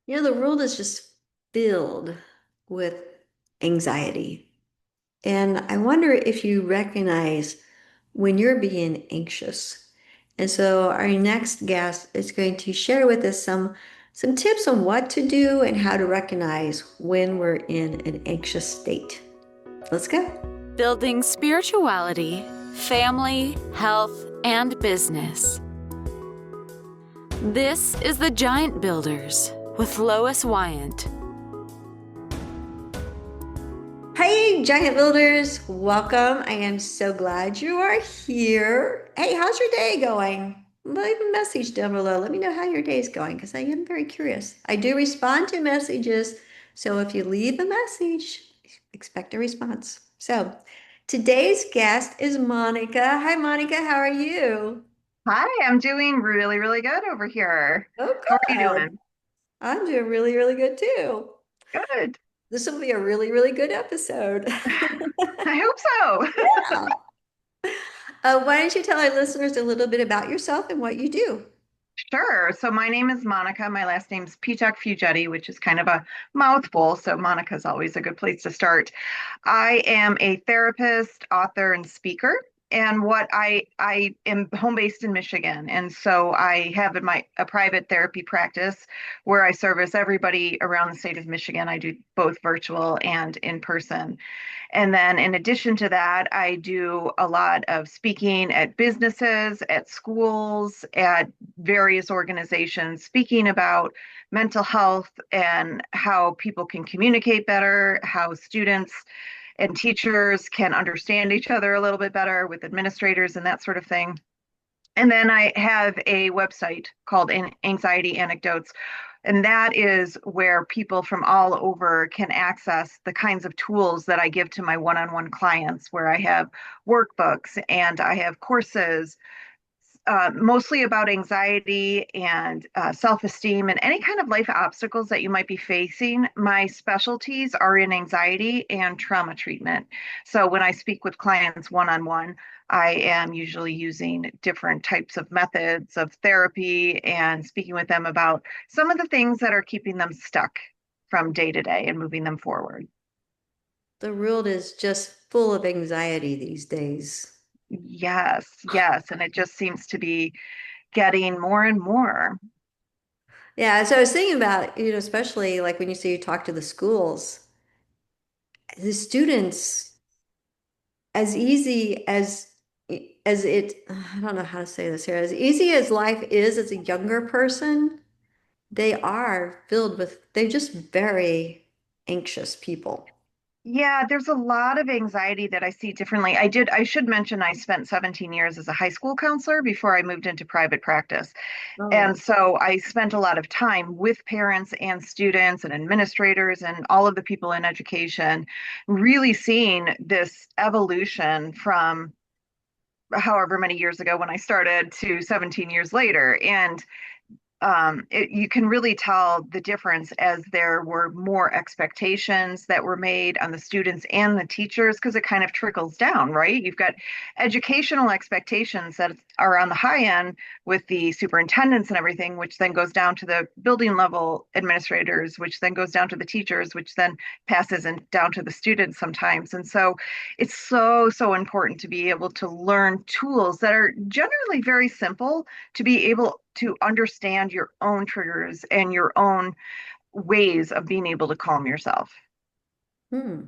The world is just filled with anxiety. And I wonder if you recognize when you're being anxious. And so our next guest is going to share with us some tips on what to do and how to recognize when we're in an anxious state. Let's go. Building spirituality, family, health, and business. This is The Giant Builders with Lois Wyant. Hey, Giant Builders, welcome. I am so glad you are here. Hey, how's your day going? Leave a message down below. Let me know how your day is going because I am very curious. I do respond to messages, so if you leave a message, expect a response. So, today's guest is Monica. Hi, Monica. How are you? Hi, I'm doing really, really good over here. Oh, How are you good. doing? I'm doing really, really good too. Good. This will be a really, really good episode. I hope so. Yeah. Why don't you tell our listeners a little bit about yourself and what you do? Sure. So my name is Monica. My last name's Pitek Fugedi, which is kind of a mouthful. So Monica's always a good place to start. I am a therapist, author, and speaker. And what I am home based in Michigan, and so I have a private therapy practice where I service everybody around the state of Michigan. I do both virtual and in person. And then in addition to that, I do a lot of speaking at businesses, at schools, at various organizations, speaking about mental health and how people can communicate better, how students and teachers can understand each other a little bit better with administrators and that sort of thing. And then I have a website called Anxiety Anecdotes, and that is where people from all over can access the kinds of tools that I give to my one on one clients, where I have workbooks and I have courses, mostly about anxiety and self-esteem and any kind of life obstacles that you might be facing. My specialties are in anxiety and trauma treatment. So when I speak with clients one-on-one, I am usually using different types of methods of therapy and speaking with them about some of the things that are keeping them stuck from day to day and moving them forward. The world is just full of anxiety these days. Yes, yes. And it just seems to be getting more and more. Yeah, so I was thinking about, especially like when you say you talk to the schools, the students, as easy as it, I don't know how to say this here, as easy as life is as a younger person, they are filled with, they're just very anxious people. Yeah, there's a lot of anxiety that I see differently. I should mention I spent 17 years as a high school counselor before I moved into private practice. Oh, And so I spent a lot of time with parents and students and administrators and all of the people in education, really seeing this evolution from however many years ago when I started to 17 years later. And you can really tell the difference as there were more expectations that were made on the students and the teachers because it kind of trickles down, right? You've got educational expectations that are on the high end with the superintendents and everything, which then goes down to the building level administrators, which then goes down to the teachers, which then passes and down to the students sometimes. And so it's so, so important to be able to learn tools that are generally very simple to be able to understand your own triggers and your own ways of being able to calm yourself. hmm.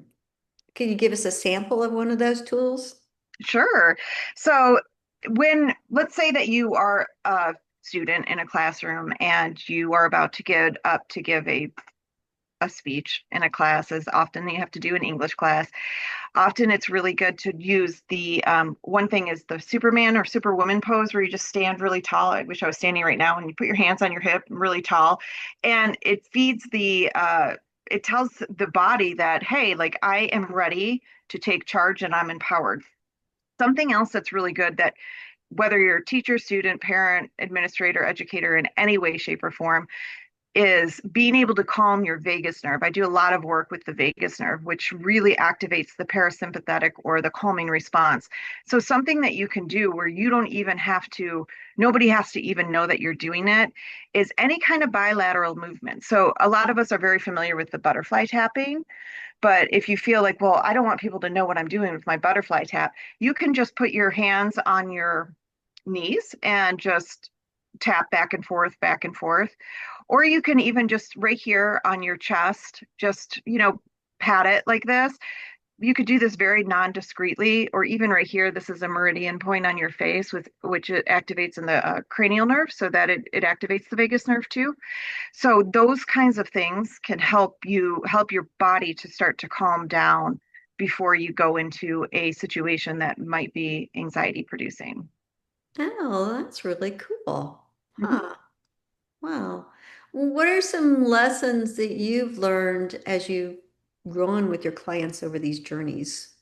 Can you give us a sample of one of those tools? Sure. So, let's say that you are a student in a classroom and you are about to get up to give a speech in a class, as often you have to do in English class. Often it's really good to use the one thing is the Superman or Superwoman pose where you just stand really tall. I wish I was standing right now and you put your hands on your hip really tall. And it feeds it tells the body that, hey, like I am ready to take charge and I'm empowered. Something else that's really good that whether you're a teacher, student, parent, administrator, educator in any way, shape, or form, is being able to calm your vagus nerve. I do a lot of work with the vagus nerve, which really activates the parasympathetic or the calming response. So something that you can do where you don't even have to, nobody has to even know that you're doing it, is any kind of bilateral movement. So a lot of us are very familiar with the butterfly tapping, but if you feel like, well, I don't want people to know what I'm doing with my butterfly tap, you can just put your hands on your knees and just tap back and forth, back and forth. Or you can even just right here on your chest, just, pat it like this. You could do this very non-discreetly, or even right here, this is a meridian point on your face with which it activates in the cranial nerve so that it activates the vagus nerve too. So those kinds of things can help your body to start to calm down before you go into a situation that might be anxiety producing. Oh, that's really cool. Mhm. Huh. Wow. What are some lessons that you've learned as you've grown with your clients over these journeys?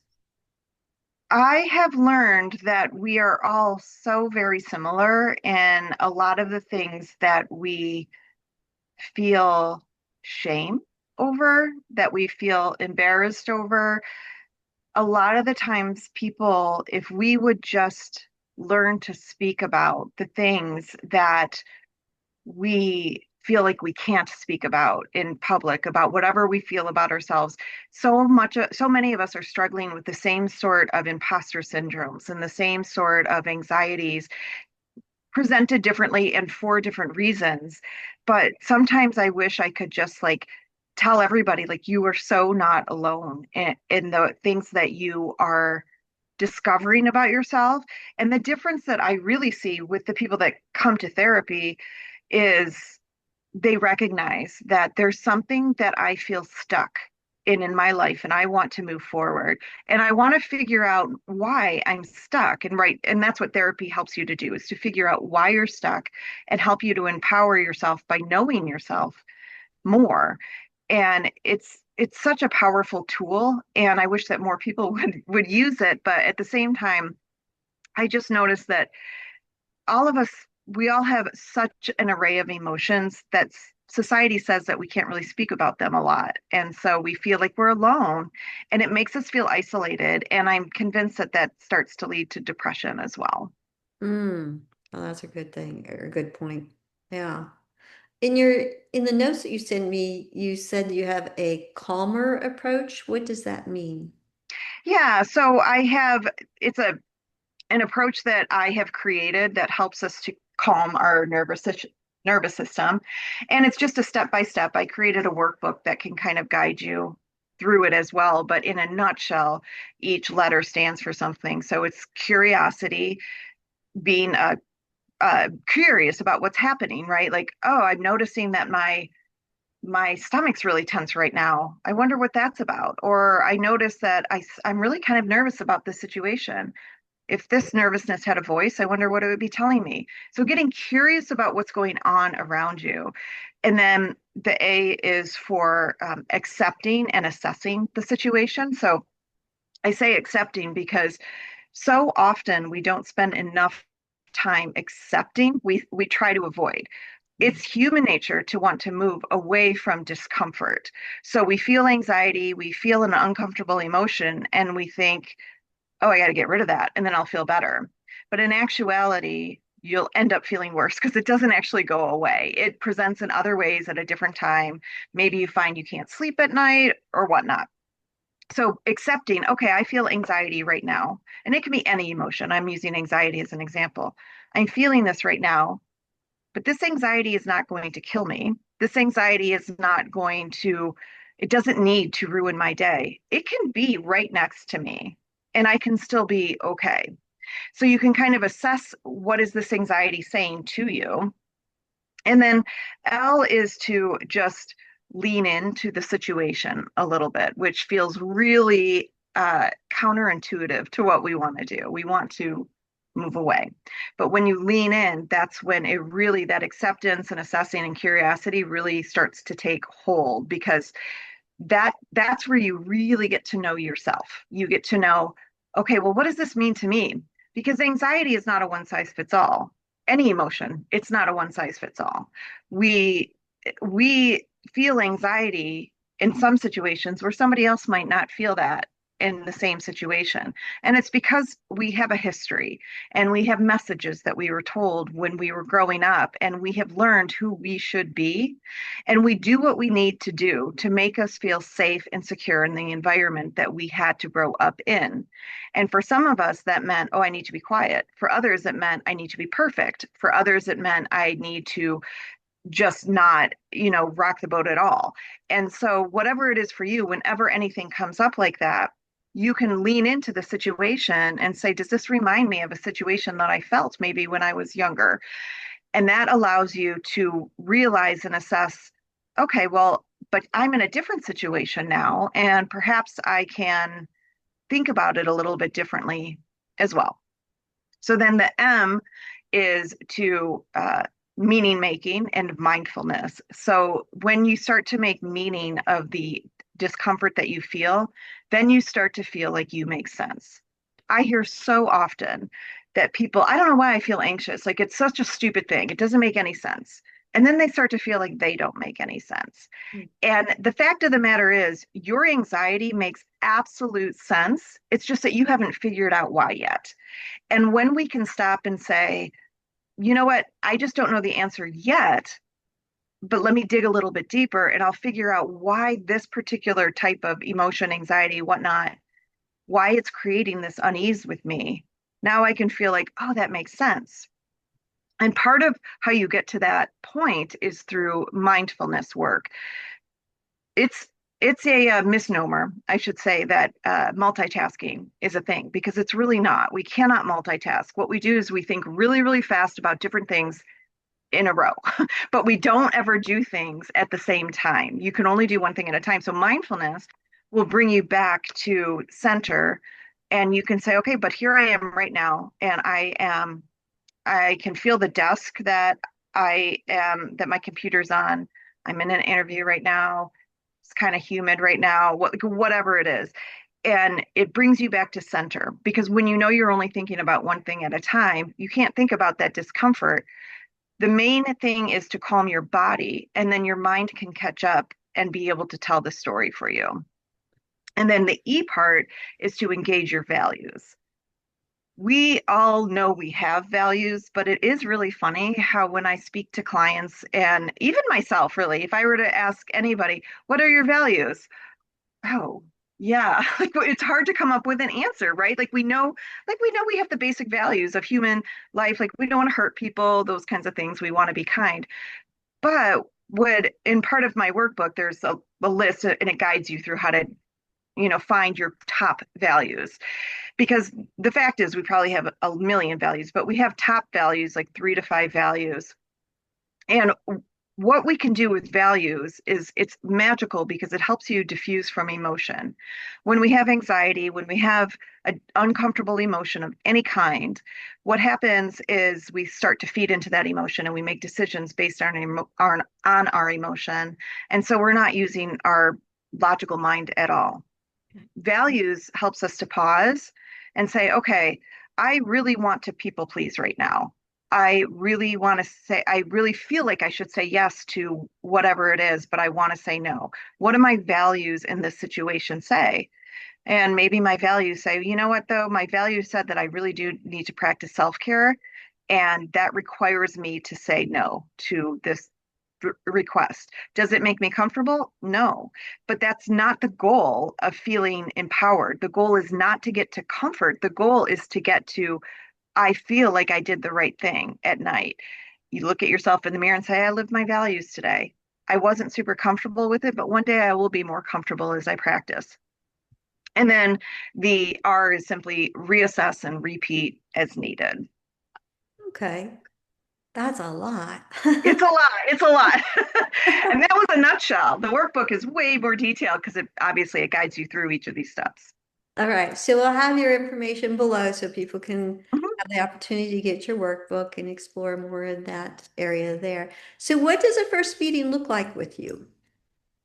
I have learned that we are all so very similar in a lot of the things that we feel shame over, that we feel embarrassed over. A lot of the times, people, if we would just learn to speak about the things that we feel like we can't speak about in public, about whatever we feel about ourselves, so many of us are struggling with the same sort of imposter syndromes and the same sort of anxieties, presented differently and for different reasons. But sometimes I wish I could just like tell everybody, like, you are so not alone in the things that you are discovering about yourself. And the difference that I really see with the people that come to therapy is they recognize that there's something that I feel stuck in my life, and I want to move forward, and I want to figure out why I'm stuck. And that's what therapy helps you to do, is to figure out why you're stuck and help you to empower yourself by knowing yourself more. And it's such a powerful tool, and I wish that more people would use it. But at the same time, I just noticed that all of us, we all have such an array of emotions that society says that we can't really speak about them a lot. And so we feel like we're alone, and it makes us feel isolated. And I'm convinced that that starts to lead to depression as well. Mm. Oh, that's a good thing, or a good point. Yeah. In the notes that you sent me, you said you have a calmer approach. What does that mean? Yeah, so it's an approach that I have created that helps us to calm our nervous system. And it's just a step by step. I created a workbook that can kind of guide you through it as well. But in a nutshell, each letter stands for something. So it's curiosity, being curious about what's happening, right? Like, oh, I'm noticing that my stomach's really tense right now. I wonder what that's about. Or I notice that I'm really kind of nervous about this situation. If this nervousness had a voice, I wonder what it would be telling me. So getting curious about what's going on around you. And then the A is for accepting and assessing the situation. So I say accepting because so often we don't spend enough time accepting. We try to avoid. It's human nature to want to move away from discomfort. So we feel anxiety, we feel an uncomfortable emotion, and we think, oh, I got to get rid of that and then I'll feel better. But in actuality, you'll end up feeling worse because it doesn't actually go away. It presents in other ways at a different time. Maybe you find you can't sleep at night or whatnot. So accepting, okay, I feel anxiety right now. And it can be any emotion. I'm using anxiety as an example. I'm feeling this right now, but this anxiety is not going to kill me. This anxiety is not going to, it doesn't need to ruin my day. It can be right next to me and I can still be okay. So you can kind of assess, what is this anxiety saying to you? And then L is to just lean into the situation a little bit, which feels really counterintuitive to what we want to do. We want to move away. But when you lean in, that's when that acceptance and assessing and curiosity really starts to take hold, because that's where you really get to know yourself. You get to know, okay, well, what does this mean to me? Because anxiety is not a one size fits all. Any emotion, it's not a one size fits all. We we feel anxiety in some situations where somebody else might not feel that in the same situation. And it's because we have a history and we have messages that we were told when we were growing up, and we have learned who we should be. And we do what we need to do to make us feel safe and secure in the environment that we had to grow up in. And for some of us, that meant, oh, I need to be quiet. For others, it meant I need to be perfect. For others, it meant I need to just not, rock the boat at all. And so, whatever it is for you, whenever anything comes up like that, you can lean into the situation and say, does this remind me of a situation that I felt maybe when I was younger? And that allows you to realize and assess, okay, well, but I'm in a different situation now, and perhaps I can think about it a little bit differently as well. So then the M is to meaning making and mindfulness. So when you start to make meaning of the discomfort that you feel, then you start to feel like you make sense. I hear so often that people, I don't know why I feel anxious. Like it's such a stupid thing. It doesn't make any sense. And then they start to feel like they don't make any sense. And the fact of the matter is, your anxiety makes absolute sense. It's just that you haven't figured out why yet. And when we can stop and say, you know what, I just don't know the answer yet, but let me dig a little bit deeper and I'll figure out why this particular type of emotion, anxiety, whatnot, why it's creating this unease with me. Now I can feel like, oh, that makes sense. And part of how you get to that point is through mindfulness work. It's it's a misnomer, I should say, that multitasking is a thing, because it's really not. We cannot multitask. What we do is we think really, really fast about different things in a row, but we don't ever do things at the same time. You can only do one thing at a time. So mindfulness will bring you back to center, and you can say, okay, but here I am right now, and I can feel the desk that my computer's on. I'm in an interview right now. It's kind of humid right now, whatever it is. And it brings you back to center, because when you know you're only thinking about one thing at a time, you can't think about that discomfort. The main thing is to calm your body, and then your mind can catch up and be able to tell the story for you. And then the E part is to engage your values. We all know we have values, but it is really funny how when I speak to clients, and even myself, really, if I were to ask anybody, what are your values? Oh, yeah, like it's hard to come up with an answer, right? Like we know we have the basic values of human life, like we don't want to hurt people, those kinds of things. We want to be kind. But what in part of my workbook, there's a list, and it guides you through how to, find your top values. Because the fact is, we probably have a million values, but we have top values, like 3 to 5 values. And what we can do with values is it's magical, because it helps you diffuse from emotion. When we have anxiety, when we have an uncomfortable emotion of any kind, what happens is we start to feed into that emotion, and we make decisions based on our emotion. And so we're not using our logical mind at all. Values helps us to pause and say, okay, I really want to people please right now. I really want to say, I really feel like I should say yes to whatever it is, but I want to say no. What do my values in this situation say? And maybe my values say, you know what, though, my values said that I really do need to practice self-care. And that requires me to say no to this request. Does it make me comfortable? No. But that's not the goal of feeling empowered. The goal is not to get to comfort. The goal is to get to, I feel like I did the right thing at night. You look at yourself in the mirror and say, I lived my values today. I wasn't super comfortable with it, but one day I will be more comfortable as I practice. And then the R is simply reassess and repeat as needed. Okay, that's a lot. It's a lot. It's a lot. And that was a nutshell. The workbook is way more detailed, because it guides you through each of these steps. All right, so we'll have your information below so people can Mhm. have the opportunity to get your workbook and explore more in that area there. So what does a first meeting look like with you?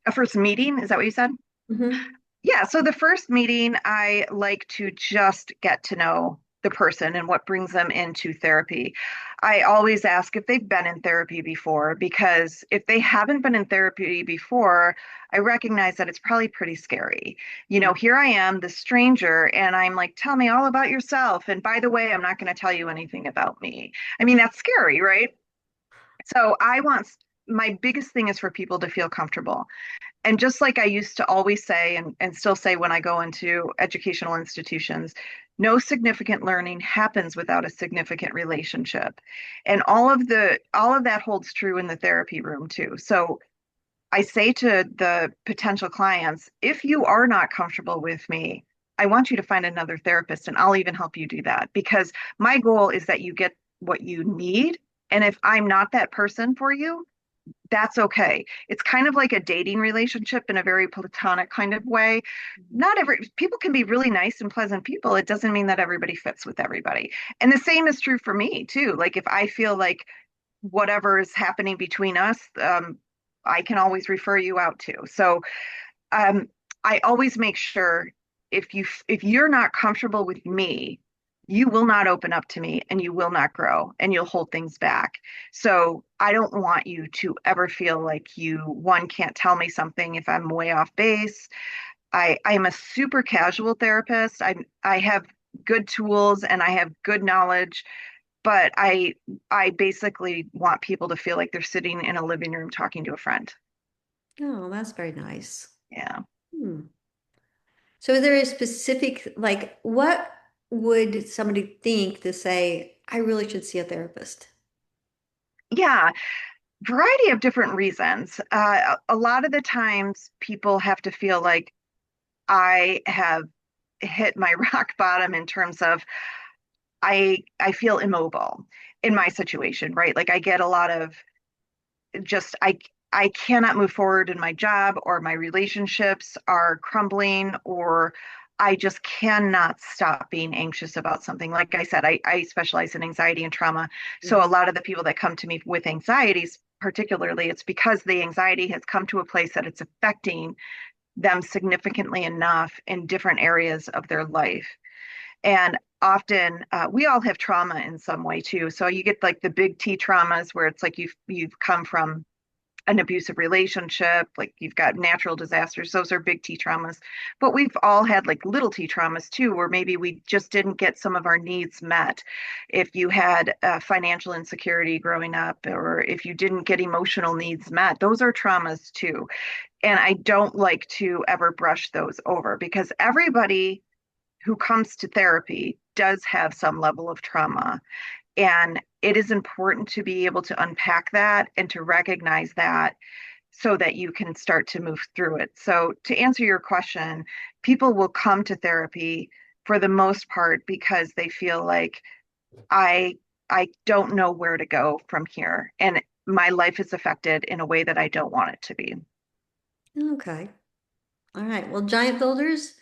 A first meeting, is that what you said? Hmm. Yeah, so the first meeting, I like to just get to know. the person and what brings them into therapy. I always ask if they've been in therapy before, because if they haven't been in therapy before, I recognize that it's probably pretty scary. Here I am, the stranger, and I'm like, tell me all about yourself. And by the way, I'm not going to tell you anything about me. I mean, that's scary, right? So my biggest thing is for people to feel comfortable. And just like I used to always say, and still say when I go into educational institutions, no significant learning happens without a significant relationship. And all of that holds true in the therapy room too. So I say to the potential clients, if you are not comfortable with me, I want you to find another therapist and I'll even help you do that, because my goal is that you get what you need. And if I'm not that person for you, that's okay. It's kind of like a dating relationship in a very platonic kind of way. Not every People can be really nice and pleasant people. It doesn't mean that everybody fits with everybody. And the same is true for me too. Like if I feel like whatever is happening between us, I can always refer you out to. So um, I always make sure if you're not comfortable with me, you will not open up to me and you will not grow and you'll hold things back. So I don't want you to ever feel like you one can't tell me something if I'm way off base. I'm a super casual therapist. I have good tools and I have good knowledge, but I basically want people to feel like they're sitting in a living room talking to a friend. Oh, that's very nice. Yeah. Hmm. So is there a specific, like, what would somebody think to say, I really should see a therapist? Yeah, variety of different reasons. A lot of the times people have to feel like I have hit my rock bottom in terms of I feel immobile in my situation, right? Like I get a lot of just I cannot move forward in my job, or my relationships are crumbling, or I just cannot stop being anxious about something. Like I said, I specialize in anxiety and trauma. So a Mhm. lot of the people that come to me with anxieties, particularly, it's because the anxiety has come to a place that it's affecting them significantly enough in different areas of their life. And often we all have trauma in some way too. So you get like the big T traumas where it's like you've come from an abusive relationship, like you've got natural disasters. Those are big T traumas. But we've all had like little T traumas too, where maybe we just didn't get some of our needs met. If you had financial insecurity growing up, or if you didn't get emotional needs met, those are traumas too. And I don't like to ever brush those over, because everybody who comes to therapy does have some level of trauma. And it is important to be able to unpack that and to recognize that so that you can start to move through it. So, to answer your question, people will come to therapy for the most part because they feel like I I don't know where to go from here, and my life is affected in a way that I don't want it to be. Okay. All right. Well, giant builders,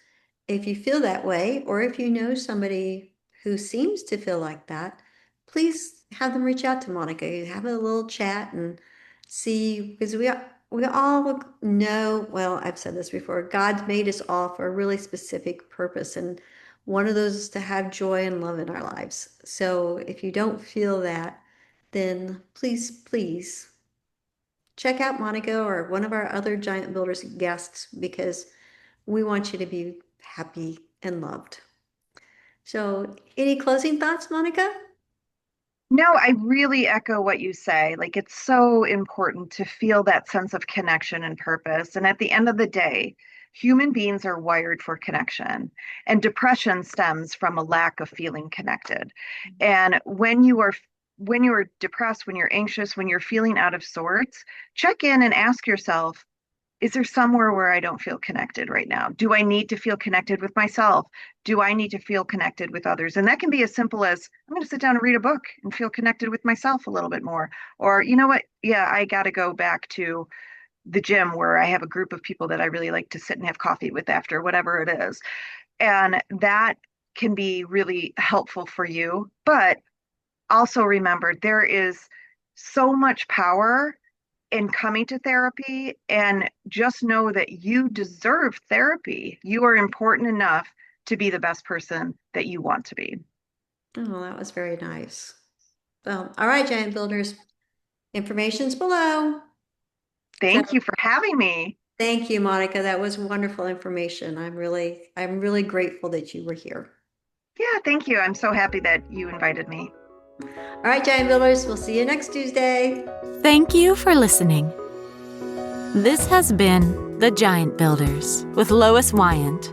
if you feel that way, or if you know somebody who seems to feel like that, please have them reach out to Monica. You have a little chat and see, because we all know, well, I've said this before, God made us all for a really specific purpose, and one of those is to have joy and love in our lives. So if you don't feel that, then please check out Monica or one of our other Giant Builders guests, because we want you to be happy and loved. So, any closing thoughts, Monica? No, I really echo what you say. Like, it's so important to feel that sense of connection and purpose. And at the end of the day, human beings are wired for connection, and depression stems from a lack of feeling connected. And when you are depressed, when you're anxious, when you're feeling out of sorts, check in and ask yourself, is there somewhere where I don't feel connected right now? Do I need to feel connected with myself? Do I need to feel connected with others? And that can be as simple as I'm going to sit down and read a book and feel connected with myself a little bit more. Or, you know what? Yeah, I got to go back to the gym where I have a group of people that I really like to sit and have coffee with after, whatever it is. And that can be really helpful for you. But also remember, there is so much power in coming to therapy, and just know that you deserve therapy. You are important enough to be the best person that you want to be. Oh, that was very nice. Well, all right, giant builders, information's below. So Thank you for having me. thank you, Monica. That was wonderful information. I'm really grateful that you were here. Yeah, thank you. I'm so happy that you invited me. All right, giant builders, we'll see you next Tuesday. Thank you for listening. This has been The Giant Builders with Lois Wyant.